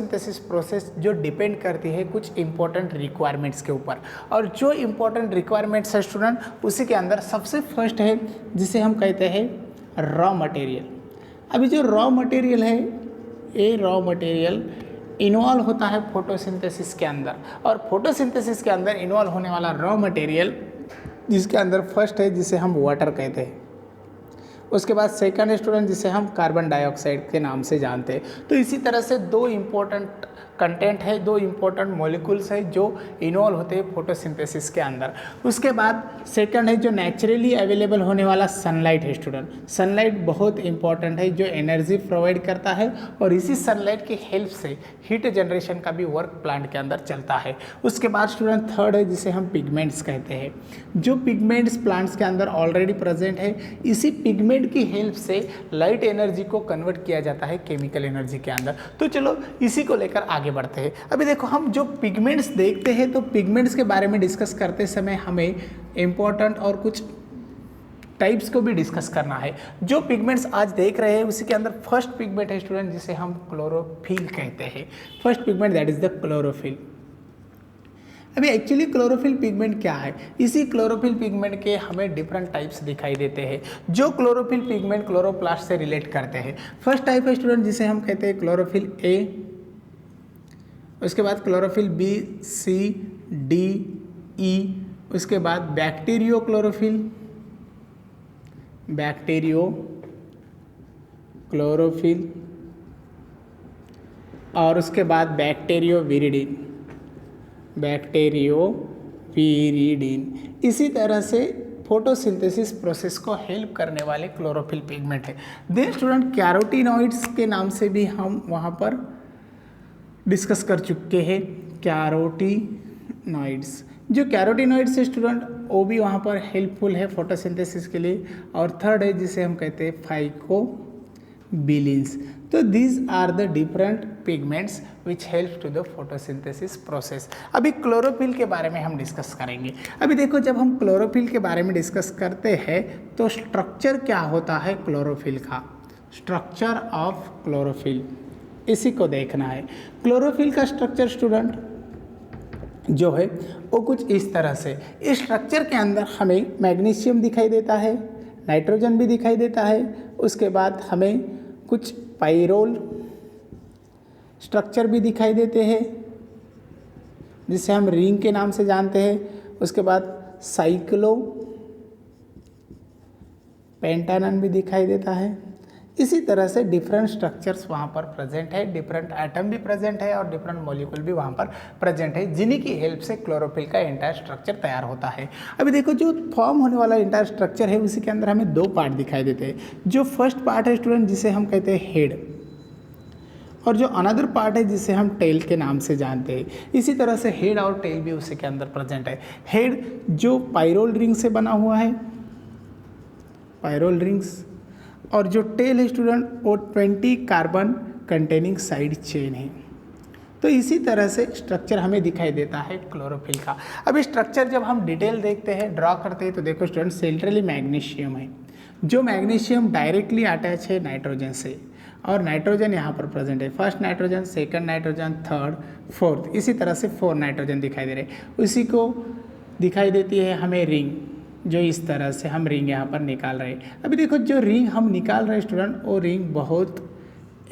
Synthesis process जो depend करती है कुछ इंपॉर्टेंट रिक्वायरमेंट्स के ऊपर, और जो इंपॉर्टेंट रिक्वायरमेंट्स है स्टूडेंट उसी के अंदर सबसे फर्स्ट है जिसे हम कहते हैं रॉ मटेरियल। अभी जो रॉ मटेरियल है ये रॉ मटेरियल इन्वॉल्व होता है फोटोसिंथेसिस के अंदर, और फोटोसिंथेसिस के अंदर इन्वॉल्व होने वाला रॉ मटेरियल जिसके अंदर फर्स्ट है जिसे हम वाटर कहते हैं, उसके बाद सेकंड स्टूडेंट जिसे हम कार्बन डाइऑक्साइड के नाम से जानते हैं। तो इसी तरह से दो इम्पोर्टेंट कंटेंट है, दो इम्पोर्टेंट मॉलिक्यूल्स है जो इन्वॉल्व होते हैं फोटोसिंथेसिस के अंदर। उसके बाद सेकंड है जो नेचुरली अवेलेबल होने वाला सनलाइट है स्टूडेंट। सनलाइट बहुत इंपॉर्टेंट है जो एनर्जी प्रोवाइड करता है, और इसी सनलाइट की हेल्प से हीट जनरेशन का भी वर्क प्लांट के अंदर चलता है। उसके बाद स्टूडेंट थर्ड है जिसे हम पिगमेंट्स कहते हैं। जो पिगमेंट्स प्लांट्स के अंदर ऑलरेडी प्रेजेंट है, इसी पिगमेंट की हेल्प से लाइट एनर्जी को कन्वर्ट किया जाता है केमिकल एनर्जी के अंदर। तो चलो इसी को लेकर आगे बढ़ते हैं। अभी देखो हम जो पिगमेंट्स देखते हैं तो पिगमेंट्स के बारे में डिस्कस करते समय हमें इंपॉर्टेंट और कुछ टाइप्स को भी डिस्कस करना है। जो पिगमेंट्स आज देख रहे हैं उसी के अंदर फर्स्ट पिगमेंट है स्टूडेंट जिसे हम क्लोरोफिल कहते हैं। First pigment that is the chlorophyll. अभी एक्चुअली क्लोरोफिल पिगमेंट क्या है, इसी क्लोरोफिल पिगमेंट के हमें डिफरेंट टाइप्स दिखाई देते हैं जो क्लोरोफिल पिगमेंट क्लोरोप्लास्ट से रिलेट करते हैं। फर्स्ट टाइप है स्टूडेंट जिसे हम कहते हैं क्लोरोफिल ए, उसके बाद क्लोरोफिल बी, सी, डी, ई, उसके बाद बैक्टीरियो क्लोरोफिल, बैक्टीरियो क्लोरोफिल, और उसके बाद बैक्टीरियो विरिडिन, बैक्टीरियो विरिडिन। इसी तरह से फोटोसिंथेसिस प्रोसेस को हेल्प करने वाले क्लोरोफिल पिगमेंट है। देन स्टूडेंट कैरोटीनॉइड्स के नाम से भी हम वहाँ पर डिस्कस कर चुके हैं। कैरोटीनॉइड्स, जो कैरोटीनॉइड्स है स्टूडेंट वो भी वहाँ पर हेल्पफुल है फोटोसिंथेसिस के लिए। और थर्ड है जिसे हम कहते हैं फाइकोबिलिन्स। तो these are the different pigments which help to the photosynthesis process. अभी क्लोरोफिल के बारे में हम डिस्कस करेंगे। अभी देखो जब हम क्लोरोफिल के बारे में डिस्कस करते हैं तो स्ट्रक्चर क्या होता है क्लोरोफिल का, स्ट्रक्चर ऑफ क्लोरोफिल इसी को देखना है। क्लोरोफिल का स्ट्रक्चर स्टूडेंट जो है वो कुछ इस तरह से, इस स्ट्रक्चर के अंदर हमें मैग्नीशियम दिखाई देता है, नाइट्रोजन भी दिखाई देता है, उसके बाद हमें कुछ पाइरोल स्ट्रक्चर भी दिखाई देते हैं जिसे हम रिंग के नाम से जानते हैं। उसके बाद साइक्लो पेंटानन भी दिखाई देता है। इसी तरह से डिफरेंट स्ट्रक्चर्स वहाँ पर प्रेजेंट है, डिफरेंट एटम भी प्रेजेंट है और डिफरेंट मॉलिक्यूल भी वहाँ पर प्रेजेंट है, जिन्हीं की हेल्प से क्लोरोफिल का एंटायर स्ट्रक्चर तैयार होता है। अभी देखो जो फॉर्म होने वाला एंटायर स्ट्रक्चर है उसी के अंदर हमें दो पार्ट दिखाई देते हैं। जो फर्स्ट पार्ट है स्टूडेंट जिसे हम कहते हैं हेड, और जो अनदर पार्ट है जिसे हम टेल के नाम से जानते हैं। इसी तरह से हेड और टेल भी उसी के अंदर प्रेजेंट है। हेड जो पाइरोल रिंग से बना हुआ है, पाइरोल रिंग्स, और जो टेल है स्टूडेंट वो 20 कार्बन कंटेनिंग साइड चेन है। तो इसी तरह से स्ट्रक्चर हमें दिखाई देता है क्लोरोफिल का। अब स्ट्रक्चर जब हम डिटेल देखते हैं, ड्रॉ करते हैं, तो देखो स्टूडेंट सेंट्रली मैग्नीशियम है, जो मैग्नीशियम डायरेक्टली अटैच है नाइट्रोजन से, और नाइट्रोजन यहाँ पर प्रेजेंट है। First nitrogen, second nitrogen, third, fourth, इसी तरह से 4 नाइट्रोजन दिखाई दे रहे हैं। उसी को दिखाई देती है हमें रिंग, जो इस तरह से हम रिंग यहाँ पर निकाल रहे हैं। अभी देखो जो रिंग हम निकाल रहे हैं स्टूडेंट वो रिंग बहुत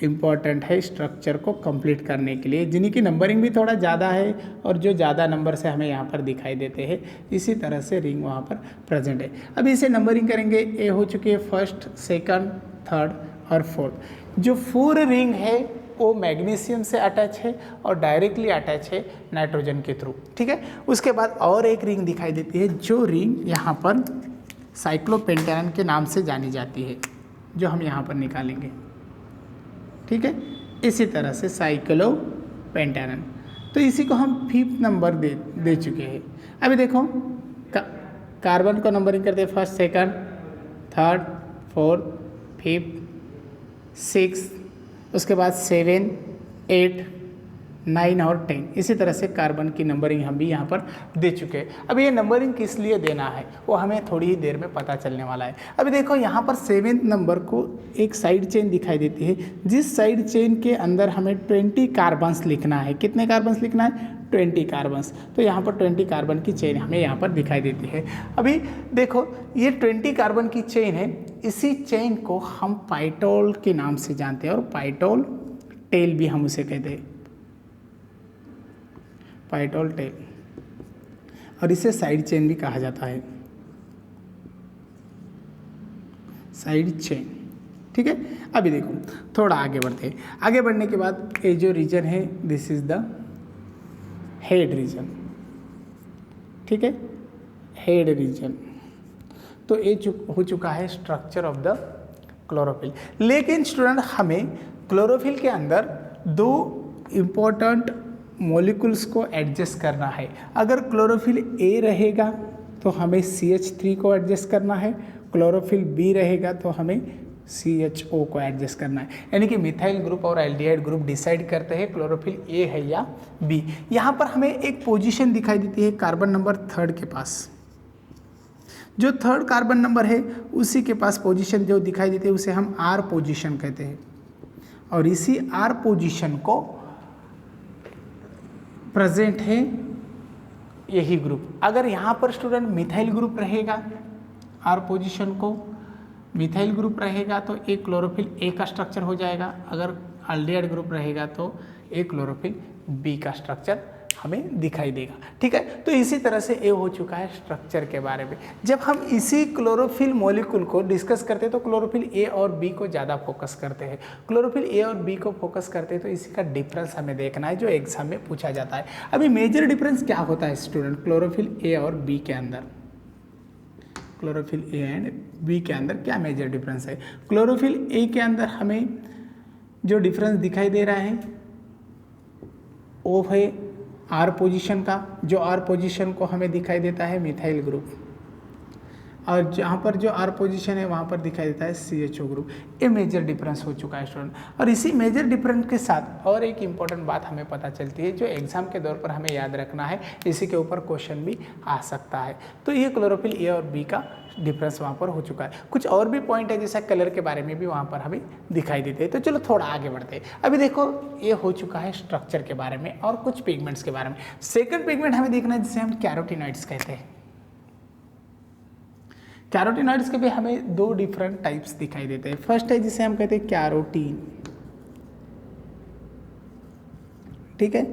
इम्पॉर्टेंट है स्ट्रक्चर को कंप्लीट करने के लिए, जिन्हीं की नंबरिंग भी थोड़ा ज़्यादा है और जो ज़्यादा नंबर से हमें यहाँ पर दिखाई देते हैं। इसी तरह से रिंग वहाँ पर प्रेजेंट है। अभी इसे नंबरिंग करेंगे, ए हो चुकी है फर्स्ट, सेकंड, थर्ड और फोर्थ। जो 4 रिंग है वो मैग्नीशियम से अटैच है और डायरेक्टली अटैच है नाइट्रोजन के थ्रू, ठीक है। उसके बाद और एक रिंग दिखाई देती है, जो रिंग यहाँ पर साइक्लोपेंटेनन के नाम से जानी जाती है, जो हम यहाँ पर निकालेंगे, ठीक है। इसी तरह से साइक्लोपेंटेनन, तो इसी को हम 5th नंबर दे चुके हैं। अभी देखो कार्बन को नंबरिंग करते हैं, first, second, third, fourth, 5th, 6th, उसके बाद 7, 8, 9 और 10। इसी तरह से कार्बन की नंबरिंग हम भी यहाँ पर दे चुके हैं। अब ये नंबरिंग किस लिए देना है वो हमें थोड़ी ही देर में पता चलने वाला है। अभी देखो यहाँ पर 7वें नंबर को एक साइड चेन दिखाई देती है, जिस साइड चेन के अंदर हमें 20 कार्बन्स लिखना है। कितने कार्बन्स लिखना है? 20 कार्बन्स। तो यहाँ पर 20 कार्बन की चेन हमें यहाँ पर दिखाई देती है। अभी देखो ये 20 कार्बन की चेन है, इसी चेन को हम पाइटोल के नाम से जानते हैं और पाइटोल टेल भी हम उसे कहते हैं, पाइटोल टेल, और इसे साइड चेन भी कहा जाता है, साइड चेन। ठीक है, अभी देखो थोड़ा आगे बढ़ते हैं। आगे बढ़ने के बाद ये जो रीजन है this is the head region. ठीक है, हेड रीजन। तो ये हो चुका है स्ट्रक्चर ऑफ द क्लोरोफिल। लेकिन स्टूडेंट हमें क्लोरोफिल के अंदर दो इम्पोर्टेंट मॉलिक्यूल्स को एडजस्ट करना है। अगर क्लोरोफिल ए रहेगा तो हमें CH3 को एडजस्ट करना है, क्लोरोफिल बी रहेगा तो हमें CHO को एडजस्ट करना है। यानी कि मिथाइल ग्रुप और एल्डिहाइड ग्रुप डिसाइड करते हैं क्लोरोफिल ए है या बी। यहाँ पर हमें एक पोजीशन दिखाई देती है कार्बन नंबर 3 के पास। जो 3rd कार्बन नंबर है उसी के पास पोजीशन जो दिखाई देती है उसे हम R पोजीशन कहते हैं, और इसी R पोजीशन को प्रेजेंट है यही ग्रुप। अगर यहाँ पर स्टूडेंट मिथाइल ग्रुप रहेगा, R पोजीशन को मिथाइल ग्रुप रहेगा तो एक क्लोरोफिल ए का स्ट्रक्चर हो जाएगा। अगर एल्डिहाइड ग्रुप रहेगा तो एक क्लोरोफिल बी का स्ट्रक्चर हमें दिखाई देगा। ठीक है, तो इसी तरह से ये हो चुका है स्ट्रक्चर के बारे में। जब हम इसी क्लोरोफिल मॉलिक्यूल को डिस्कस करते हैं तो क्लोरोफिल ए और बी को ज़्यादा फोकस करते हैं। क्लोरोफिल ए और बी को फोकस करते हैं तो इसी का डिफरेंस हमें देखना है जो एग्जाम में पूछा जाता है। अभी मेजर डिफरेंस क्या होता है स्टूडेंट क्लोरोफिल ए और बी के अंदर? क्लोरोफिल ए एंड बी के अंदर क्या मेजर डिफरेंस है? क्लोरोफिल ए के अंदर हमें जो डिफरेंस दिखाई दे रहा है वो है R पोजीशन का, जो R पोजीशन को हमें दिखाई देता है मिथाइल ग्रुप, और जहाँ पर जो R पोजीशन है वहाँ पर दिखाई देता है CHO ग्रुप। ये मेजर डिफरेंस हो चुका है स्टूडेंट। और इसी मेजर डिफरेंस के साथ और एक इम्पॉर्टेंट बात हमें पता चलती है जो एग्जाम के दौर पर हमें याद रखना है, इसी के ऊपर क्वेश्चन भी आ सकता है। तो ये क्लोरोफिल ए और बी का डिफरेंस वहाँ पर हो चुका है। कुछ और भी पॉइंट है जैसा कलर के बारे में भी वहाँ पर हमें दिखाई देते हैं। तो चलो थोड़ा आगे बढ़ते हैं। अभी देखो ये हो चुका है स्ट्रक्चर के बारे में और कुछ पिगमेंट्स के बारे में। सेकंड पिगमेंट हमें देखना है जिसे हम कैरोटीनॉइड्स कहते हैं। कैरोटीनॉइड्स के भी हमें दो डिफरेंट टाइप्स दिखाई देते हैं। फर्स्ट है जिसे हम कहते हैं कैरोटीन, ठीक है,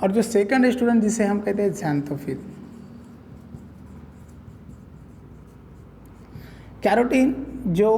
और जो सेकंड स्टूडेंट जिसे हम कहते हैं ज़ैंथोफिल। कैरोटीन जो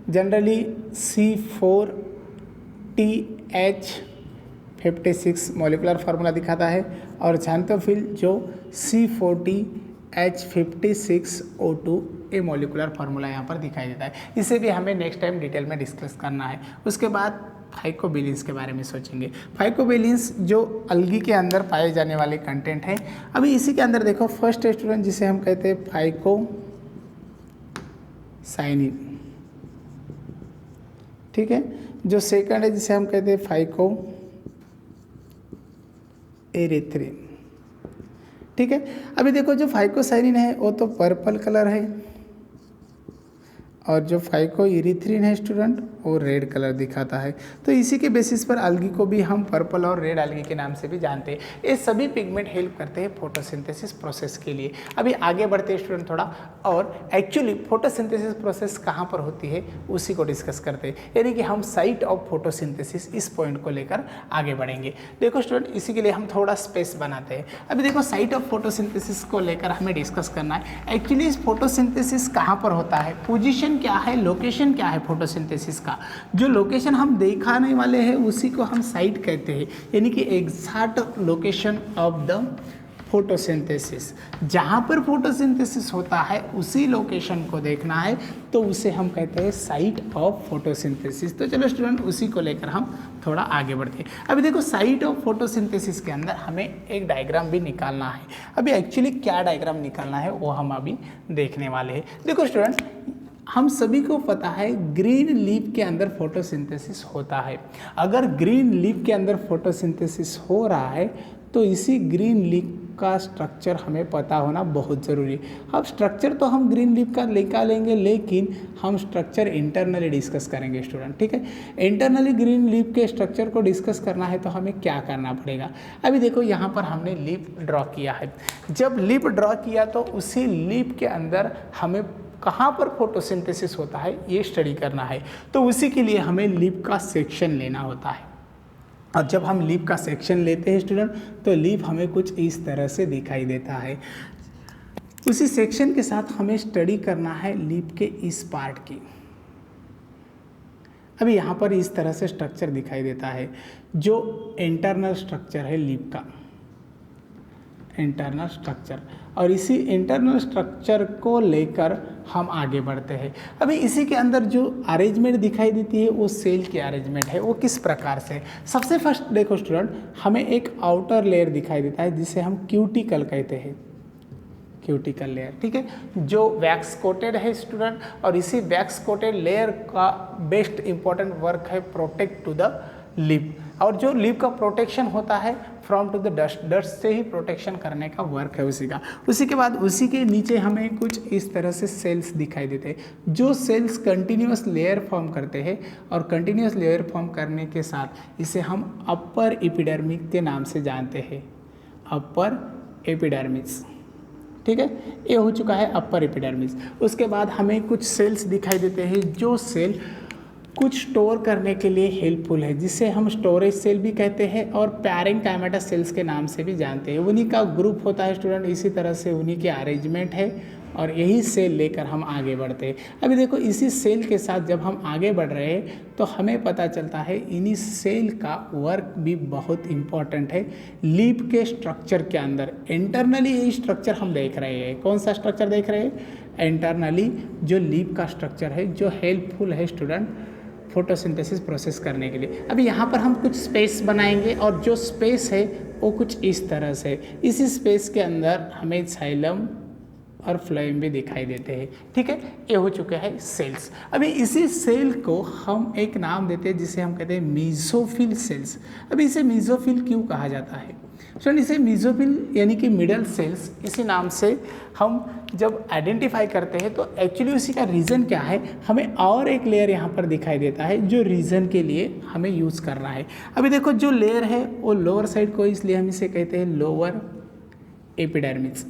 जनरली C4TH56 मॉलिकुलर फार्मूला दिखाता है, और ज़ैंथोफिल जो C40H56O2 ए मॉलिकुलर फार्मूला यहाँ पर दिखाई देता है। इसे भी हमें नेक्स्ट टाइम डिटेल में डिस्कस करना है। उसके बाद फाइकोबिलिन्स के बारे में सोचेंगे। फाइकोबिलिन्स जो अलगी के अंदर पाए जाने वाले कंटेंट हैं। अभी इसी के अंदर देखो फर्स्ट स्टूडेंट जिसे हम कहते हैं फाइकोसाइनिन, ठीक है, जो सेकंड है जिसे हम कहते हैं फाइको एरिथ्रिन, ठीक है। अभी देखो जो फाइकोसाइनिन है वो तो पर्पल कलर है, और जो फाइको एरिथ्रिन है स्टूडेंट वो रेड कलर दिखाता है। तो इसी के बेसिस पर अलगी को भी हम पर्पल और रेड अलगी के नाम से भी जानते हैं। ये सभी पिगमेंट हेल्प करते हैं फोटोसिंथेसिस प्रोसेस के लिए। अभी आगे बढ़ते हैं स्टूडेंट थोड़ा, और एक्चुअली फोटोसिंथेसिस प्रोसेस कहाँ पर होती है उसी को डिस्कस करते हैं, यानी कि हम साइट ऑफ फोटोसिंथेसिस इस पॉइंट को लेकर आगे बढ़ेंगे। देखो स्टूडेंट इसी के लिए हम थोड़ा स्पेस बनाते हैं। अभी देखो साइट ऑफ फोटोसिंथेसिस को लेकर हमें डिस्कस करना है। एक्चुअली इस फोटोसिंथेसिस कहाँ पर होता है, पोजीशन क्या है, लोकेशन क्या है फोटोसिंथेसिस का। जो लोकेशन हम दिखाने वाले हैं उसी को हम साइट कहते हैं, यानी कि exact location of the photosynthesis. जहाँ पर फोटोसिंथेसिस होता है उसी लोकेशन को देखना है तो उसे हम कहते हैं साइट ऑफ फोटोसिंथेसिस। तो चलो स्टूडेंट उसी को लेकर हम थोड़ा आगे बढ़ते हैं। अभी देखो साइट ऑफ फोटोसिंथेसिस के अंदर हमें एक डायग्राम भी निकालना है। अभी एक्चुअली क्या डायग्राम निकालना है वो हम अभी देखने वाले हैं। देखो स्टूडेंट हम सभी को पता है ग्रीन लीफ के अंदर फोटोसिंथेसिस होता है। अगर ग्रीन लीफ के अंदर फोटोसिंथेसिस हो रहा है तो इसी ग्रीन लीफ का स्ट्रक्चर हमें पता होना बहुत ज़रूरी है। अब स्ट्रक्चर तो हम ग्रीन लीफ का निकालेंगे, लेकिन हम स्ट्रक्चर इंटरनली डिस्कस करेंगे स्टूडेंट, ठीक है। इंटरनली ग्रीन लीफ के स्ट्रक्चर को डिस्कस करना है तो हमें क्या करना पड़ेगा। अभी देखो यहाँ पर हमने लीफ ड्रॉ किया है। जब लीफ ड्रॉ किया तो उसी लीफ के अंदर हमें कहाँ पर फोटोसिंथेसिस होता है ये स्टडी करना है। तो उसी के लिए हमें लीफ का सेक्शन लेना होता है। और जब हम लीफ का सेक्शन लेते हैं स्टूडेंट तो लीफ हमें कुछ इस तरह से दिखाई देता है। उसी सेक्शन के साथ हमें स्टडी करना है लीफ के इस पार्ट की। अभी यहाँ पर इस तरह से स्ट्रक्चर दिखाई देता है जो इंटरनल स्ट्रक्चर है लीफ का, इंटरनल स्ट्रक्चर। और इसी इंटरनल स्ट्रक्चर को लेकर हम आगे बढ़ते हैं। अभी इसी के अंदर जो अरेंजमेंट दिखाई देती है वो सेल की अरेंजमेंट है। वो किस प्रकार से, सबसे फर्स्ट देखो स्टूडेंट, हमें एक आउटर लेयर दिखाई देता है जिसे हम क्यूटिकल कहते हैं, क्यूटिकल लेयर, ठीक है, जो वैक्स कोटेड है स्टूडेंट। और इसी वैक्स कोटेड लेयर का बेस्ट इंपॉर्टेंट वर्क है प्रोटेक्ट टू द लीफ। और जो लीफ का प्रोटेक्शन होता है from to the dust, dust से ही प्रोटेक्शन करने का वर्क है उसी का। उसी के बाद उसी के नीचे हमें कुछ इस तरह से सेल्स दिखाई देते हैं जो सेल्स कंटिन्यूअस लेयर फॉर्म करते हैं। और कंटिन्यूअस लेयर फॉर्म करने के साथ इसे हम अपर एपिडर्मिस के नाम से जानते हैं, अपर एपिडर्मिस, ठीक है। ये हो चुका है अपर एपिडर्मिस। उसके बाद हमें कुछ सेल्स दिखाई देते हैं जो सेल कुछ स्टोर करने के लिए हेल्पफुल है, जिसे हम स्टोरेज सेल भी कहते हैं और पैरेंकाइमेटा सेल्स के नाम से भी जानते हैं। उन्हीं का ग्रुप होता है स्टूडेंट, इसी तरह से उन्हीं के अरेंजमेंट है और यही सेल लेकर हम आगे बढ़ते हैं। अभी देखो इसी सेल के साथ जब हम आगे बढ़ रहे हैं तो हमें पता चलता है इन्हीं सेल का वर्क भी बहुत इम्पॉर्टेंट है लीफ के स्ट्रक्चर के अंदर। इंटरनली यही स्ट्रक्चर हम देख रहे हैं। कौन सा स्ट्रक्चर देख रहे हैं? इंटरनली जो लीफ का स्ट्रक्चर है जो हेल्पफुल है स्टूडेंट फोटोसिंथेसिस प्रोसेस करने के लिए। अभी यहाँ पर हम कुछ स्पेस बनाएंगे और जो स्पेस है वो कुछ इस तरह से, इसी स्पेस के अंदर हमें साइलम और फ्लोएम भी दिखाई देते हैं, ठीक है। ये हो चुके हैं सेल्स। अभी इसी सेल को हम एक नाम देते हैं जिसे हम कहते हैं मीजोफिल सेल्स। अभी इसे मीजोफिल क्यों कहा जाता है? सो इसे मीजोफिल यानी कि मिडल सेल्स इसी नाम से हम जब आइडेंटिफाई करते हैं तो एक्चुअली उसी का रीज़न क्या है, हमें और एक लेयर यहाँ पर दिखाई देता है जो रीज़न के लिए हमें यूज़ करना है। अभी देखो जो लेयर है वो लोअर साइड को, इसलिए हम इसे कहते हैं लोअर एपिडर्मिस।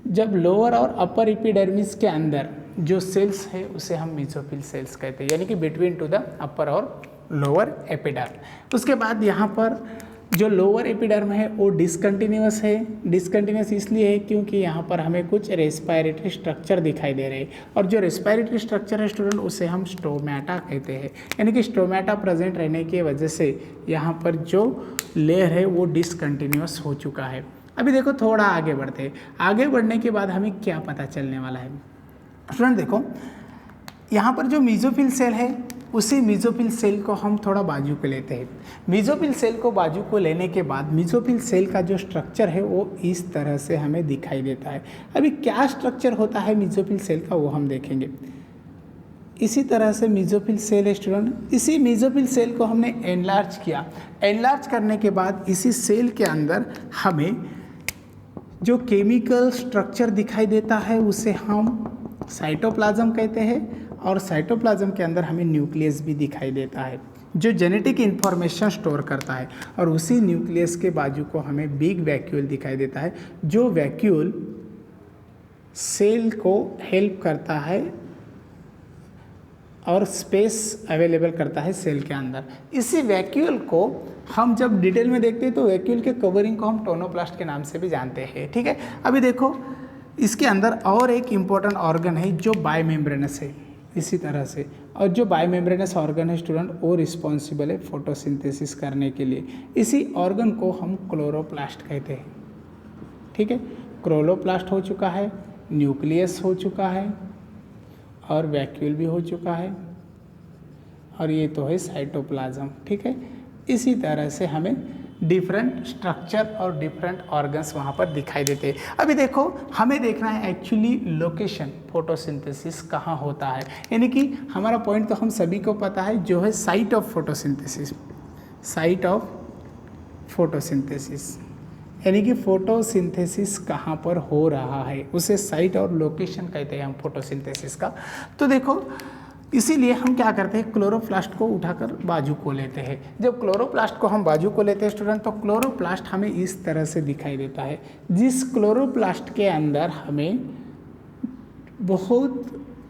जब लोअर और अपर एपिडर्मिस के अंदर जो सेल्स है उसे हम मीजोफिल सेल्स कहते हैं, यानी कि बिटवीन टू द अपर और लोअर एपिडर्म। उसके बाद यहाँ पर जो लोअर एपिडर्म है वो डिसकंटिन्यूअस है। डिसकंटिन्यूअस इसलिए है क्योंकि यहाँ पर हमें कुछ रेस्पिरेटरी स्ट्रक्चर दिखाई दे रहे हैं और जो रेस्पिरेटरी स्ट्रक्चर है स्टूडेंट उसे हम स्टोमेटा कहते हैं, यानी कि स्टोमेटा प्रेजेंट रहने की वजह से यहाँ पर जो लेयर है वो डिसकंटिन्यूअस हो चुका है। अभी देखो थोड़ा आगे बढ़ते हैं। आगे बढ़ने के बाद हमें क्या पता चलने वाला है स्टूडेंट? देखो यहाँ पर जो मीजोफिल सेल है उसी मीजोफिल सेल को हम थोड़ा बाजू पे लेते हैं। मीजोफिल सेल को बाजू को लेने के बाद मीजोफिल सेल का जो स्ट्रक्चर है वो इस तरह से हमें दिखाई देता है। अभी क्या स्ट्रक्चर होता है मीजोफिल सेल का वो हम देखेंगे। इसी तरह से मीजोफिल सेल है स्टूडेंट। इसी मीजोफिल सेल को हमने एनलार्ज किया। एनलार्ज करने के बाद इसी सेल के अंदर हमें जो केमिकल स्ट्रक्चर दिखाई देता है उसे हम साइटोप्लाज्म कहते हैं और साइटोप्लाज्म के अंदर हमें न्यूक्लियस भी दिखाई देता है जो जेनेटिक इन्फॉर्मेशन स्टोर करता है। और उसी न्यूक्लियस के बाजू को हमें बिग वैक्यूल दिखाई देता है जो वैक्यूल सेल को हेल्प करता है और स्पेस अवेलेबल करता है सेल के अंदर। इसी वैक्यूल को हम जब डिटेल में देखते हैं तो वैक्यूल के कवरिंग को हम टोनोप्लास्ट के नाम से भी जानते हैं, ठीक है। अभी देखो इसके अंदर और एक इम्पॉर्टेंट ऑर्गन है जो बायोमेम्ब्रेनस है इसी तरह से, और जो बायोमेम्ब्रेनस ऑर्गन है स्टूडेंट वो रिस्पॉन्सिबल है फोटोसिंथेसिस करने के लिए। इसी ऑर्गन को हम क्लोरोप्लास्ट कहते हैं, ठीक है। क्लोरोप्लास्ट हो चुका है, न्यूक्लियस हो चुका है और वैक्यूल भी हो चुका है और ये तो है साइटोप्लाज्म, ठीक है। इसी तरह से हमें डिफरेंट स्ट्रक्चर और डिफरेंट ऑर्गन्स वहाँ पर दिखाई देते हैं। अभी देखो हमें देखना है एक्चुअली लोकेशन फोटोसिंथेसिस कहाँ होता है, यानी कि हमारा पॉइंट तो हम सभी को पता है जो है site of photosynthesis, site of photosynthesis, यानी कि फोटोसिंथेसिस कहाँ पर हो रहा है उसे साइट और लोकेशन कहते हैं हम फोटोसिंथेसिस का। तो देखो इसीलिए हम क्या करते हैं, क्लोरोप्लास्ट को उठाकर बाजू को लेते हैं। जब क्लोरोप्लास्ट को हम बाजू को लेते हैं स्टूडेंट, तो क्लोरोप्लास्ट हमें इस तरह से दिखाई देता है। जिस क्लोरोप्लास्ट के अंदर हमें बहुत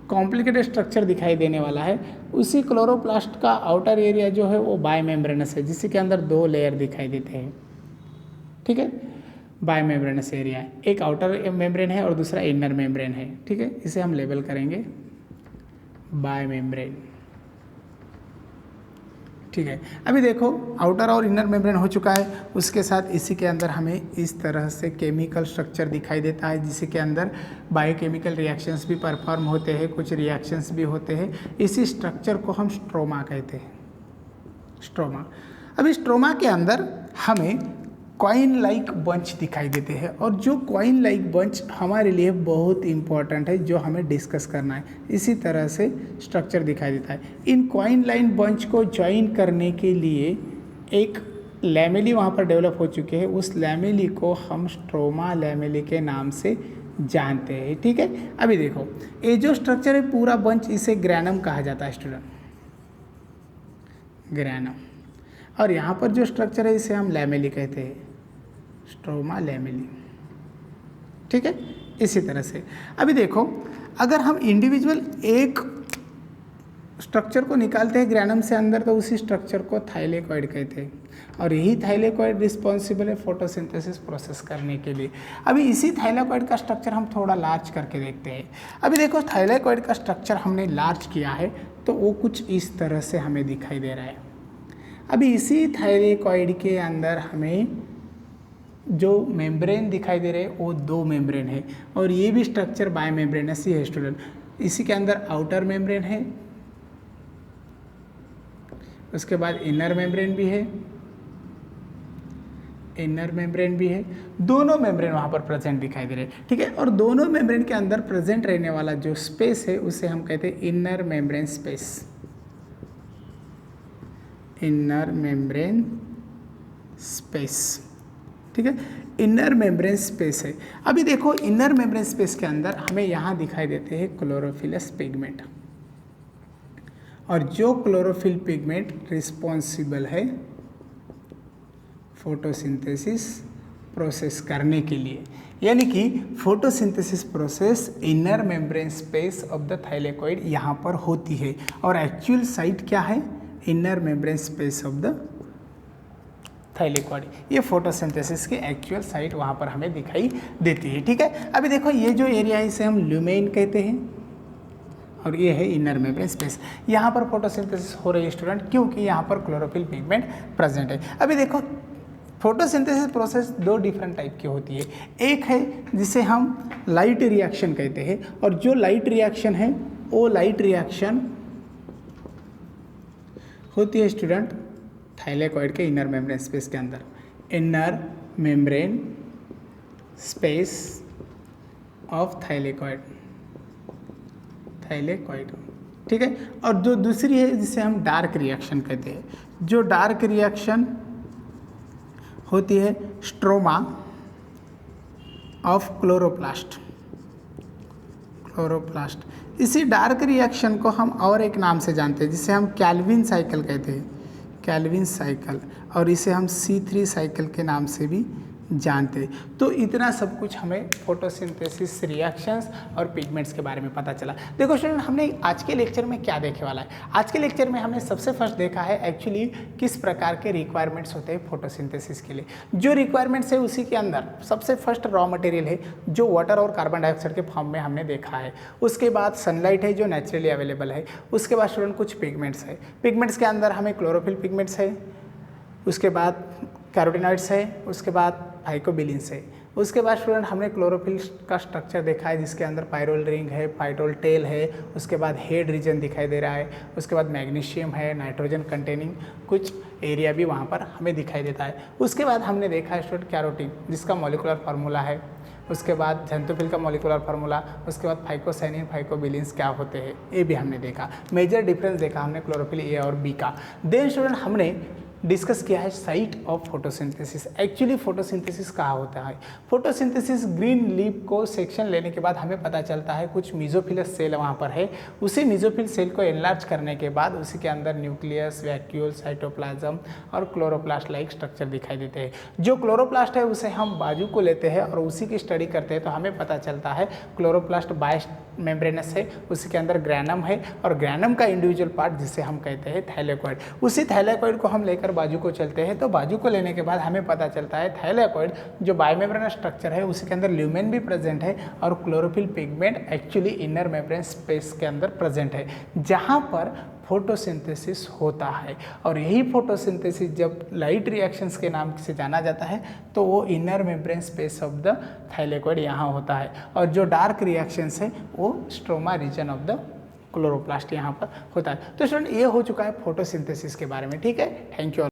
कॉम्प्लिकेटेड स्ट्रक्चर दिखाई देने वाला है, उसी क्लोरोप्लास्ट का आउटर एरिया जो है वो बायमेम्ब्रेनस है, जिसके अंदर 2 लेयर दिखाई देते हैं। ठीक है, बायमेम्ब्रेनस एरिया है, एक आउटर मेम्ब्रेन है और दूसरा इनर मेम्ब्रेन है। ठीक है, इसे हम लेबल करेंगे बायमेम्ब्रेन। ठीक है, अभी देखो आउटर और इनर मेम्ब्रेन हो चुका है, उसके साथ इसी के अंदर हमें इस तरह से केमिकल स्ट्रक्चर दिखाई देता है, जिसके अंदर बायोकेमिकल रिएक्शंस भी परफॉर्म होते हैं, कुछ रिएक्शंस भी होते हैं। इसी स्ट्रक्चर को हम स्ट्रोमा कहते हैं, स्ट्रोमा। अभी स्ट्रोमा के अंदर हमें कॉइन लाइक बंच दिखाई देते हैं, और जो कॉइन लाइक बंच हमारे लिए बहुत इंपॉर्टेंट है, जो हमें डिस्कस करना है। इसी तरह से स्ट्रक्चर दिखाई देता है। इन कॉइन लाइन बंच को ज्वाइन करने के लिए एक लैमेली वहाँ पर डेवलप हो चुके हैं, उस लैमेली को हम स्ट्रोमा लैमेली के नाम से जानते हैं। ठीक है, अभी देखो ये जो स्ट्रक्चर है पूरा बंच, इसे ग्रैनम कहा जाता है स्टूडेंट, ग्रैनम। और यहाँ पर जो स्ट्रक्चर है इसे हम लैमेली कहते हैं, स्ट्रोमा लैमेली। ठीक है, इसी तरह से अभी देखो अगर हम इंडिविजुअल एक स्ट्रक्चर को निकालते हैं ग्रैनम से अंदर, तो उसी स्ट्रक्चर को थाइलेकॉइड कहते हैं, और यही थाइलेकॉइड रिस्पॉन्सिबल है फोटोसिंथेसिस प्रोसेस करने के लिए। अभी इसी थाइलेकॉइड का स्ट्रक्चर हम थोड़ा लार्ज करके देखते हैं। अभी देखो थाइलेकॉइड का स्ट्रक्चर हमने लार्ज किया है, तो वो कुछ इस तरह से हमें दिखाई दे रहा है। अभी इसी थाइलेकॉइड के अंदर हमें जो मेम्ब्रेन दिखाई दे रहे हैं वो 2 मेम्ब्रेन है, और ये भी स्ट्रक्चर बायमेम्ब्रेनस ही है स्टूडेंट। इसी के अंदर आउटर मेम्ब्रेन है, उसके बाद इनर मेम्ब्रेन भी है, इनर मेम्ब्रेन भी है, दोनों मेम्ब्रेन वहाँ पर प्रेजेंट दिखाई दे रहे हैं। ठीक है, और दोनों मेम्ब्रेन के अंदर प्रेजेंट रहने वाला जो स्पेस है उसे हम कहते हैं inner membrane space, inner membrane space. ठीक है, इनर मेम्ब्रेन स्पेस है। अभी देखो इनर मेम्ब्रेन स्पेस के अंदर हमें यहाँ दिखाई देते हैं क्लोरोफिलस पिगमेंट, और जो क्लोरोफिल पिगमेंट रिस्पॉन्सिबल है फोटोसिंथेसिस प्रोसेस करने के लिए, यानी कि photosynthesis process inner membrane space of the thylakoid यहाँ पर होती है, और एक्चुअल साइट क्या है, inner membrane space of the thylakoid. ये फोटोसिंथेसिस की एक्चुअल साइट वहाँ पर हमें दिखाई देती है। ठीक है, अभी देखो ये जो एरिया है इसे हम ल्यूमेन कहते हैं, और ये है इनर मेम्ब्रेन स्पेस। यहाँ पर फोटोसिंथेसिस हो रही है स्टूडेंट, क्योंकि यहाँ पर क्लोरोफिल पिगमेंट प्रेजेंट है। अभी देखो फोटोसिंथेसिस प्रोसेस 2 डिफरेंट टाइप की होती है। एक है जिसे हम लाइट रिएक्शन कहते हैं, और जो लाइट रिएक्शन है वो लाइट रिएक्शन होती है स्टूडेंट थाइलेकॉइड के इनर मेम्ब्रेन स्पेस के अंदर, inner membrane space of thylakoid, thylakoid. ठीक है, और जो दूसरी है जिसे हम डार्क रिएक्शन कहते हैं, जो डार्क रिएक्शन होती है स्ट्रोमा ऑफ क्लोरोप्लास्ट, क्लोरोप्लास्ट। इसी डार्क रिएक्शन को हम और एक नाम से जानते हैं, जिसे हम कैल्विन साइकिल कहते हैं, कैल्विन साइकिल, और इसे हम C3 साइकिल के नाम से भी जानते हैं। तो इतना सब कुछ हमें फोटोसिंथेसिस रिएक्शंस और पिगमेंट्स के बारे में पता चला। देखो स्टूडेंट, हमने आज के लेक्चर में क्या देखे वाला है, आज के लेक्चर में हमने सबसे फर्स्ट देखा है एक्चुअली किस प्रकार के रिक्वायरमेंट्स होते हैं फोटोसिंथेसिस के लिए। जो रिक्वायरमेंट्स है उसी के अंदर सबसे फर्स्ट रॉ मटेरियल है जो वाटर और कार्बन डाइऑक्साइड के फॉर्म में हमने देखा है। उसके बाद सनलाइट है जो नेचुरली अवेलेबल है। उसके बाद स्टूडेंट कुछ पिगमेंट्स है, पिगमेंट्स के अंदर हमें क्लोरोफिल पिगमेंट्स है, उसके बाद कैरोटिनॉइड्स है, उसके बाद फाइकोबिलिन्स है। उसके बाद स्टूडेंट हमने क्लोरोफिल का स्ट्रक्चर देखा है जिसके अंदर पायरोल रिंग है, पाइटोल टेल है, उसके बाद हेड रीजन दिखाई दे रहा है, उसके बाद मैग्नीशियम है, नाइट्रोजन कंटेनिंग कुछ एरिया भी वहाँ पर हमें दिखाई देता है। उसके बाद हमने देखा है स्टूडेंट कैरोटीन, जिसका मॉलिक्यूलर फार्मूला है। उसके बाद ज़ेंथोफिल का मॉलिक्यूलर फार्मूला, उसके बाद फाइकोसाइनिन फाइकोबिलिन्स क्या होते हैं ये भी हमने देखा। मेजर डिफरेंस देखा हमने क्लोरोफिल ए और बी का। देन स्टूडेंट हमने डिस्कस किया है site of photosynthesis. Actually photosynthesis कहाँ होता है? फोटोसिंथेसिस ग्रीन लीफ को सेक्शन लेने के बाद हमें पता चलता है कुछ मीजोफिलस सेल वहाँ पर है। उसी मीजोफिल सेल को एनलार्ज करने के बाद उसी के अंदर न्यूक्लियस, वैक्यूल, साइटोप्लाज्म और क्लोरोप्लास्ट लाइक स्ट्रक्चर दिखाई देते हैं। जो क्लोरोप्लास्ट है उसे हम बाजू को लेते हैं और उसी की स्टडी करते हैं तो हमें पता चलता है क्लोरोप्लास्ट बाइस मेम्ब्रेनस है, उसी के अंदर ग्रैनम है और ग्रैनम का इंडिविजुअल पार्ट जिसे हम कहते हैं थैलेकोइड। उसी थैलेकोइड को हम लेकर बाजू को चलते हैं तो बाजू को लेने के बाद हमें पता चलता है थैलेकोइड जो बायोमेम्ब्रेनस स्ट्रक्चर है उसी के अंदर ल्यूमेन भी प्रेजेंट है और chlorophyll pigment actually inner membrane space के अंदर प्रेजेंट है, जहाँ पर फोटोसिंथेसिस होता है। और यही फोटोसिंथेसिस जब लाइट रिएक्शंस के नाम से जाना जाता है तो वो inner membrane space of the thylakoid यहाँ होता है, और जो डार्क रिएक्शंस है वो stroma region of the chloroplast यहाँ पर होता है। तो स्टूडेंट ये हो चुका है फोटोसिंथेसिस के बारे में। ठीक है, थैंक यू।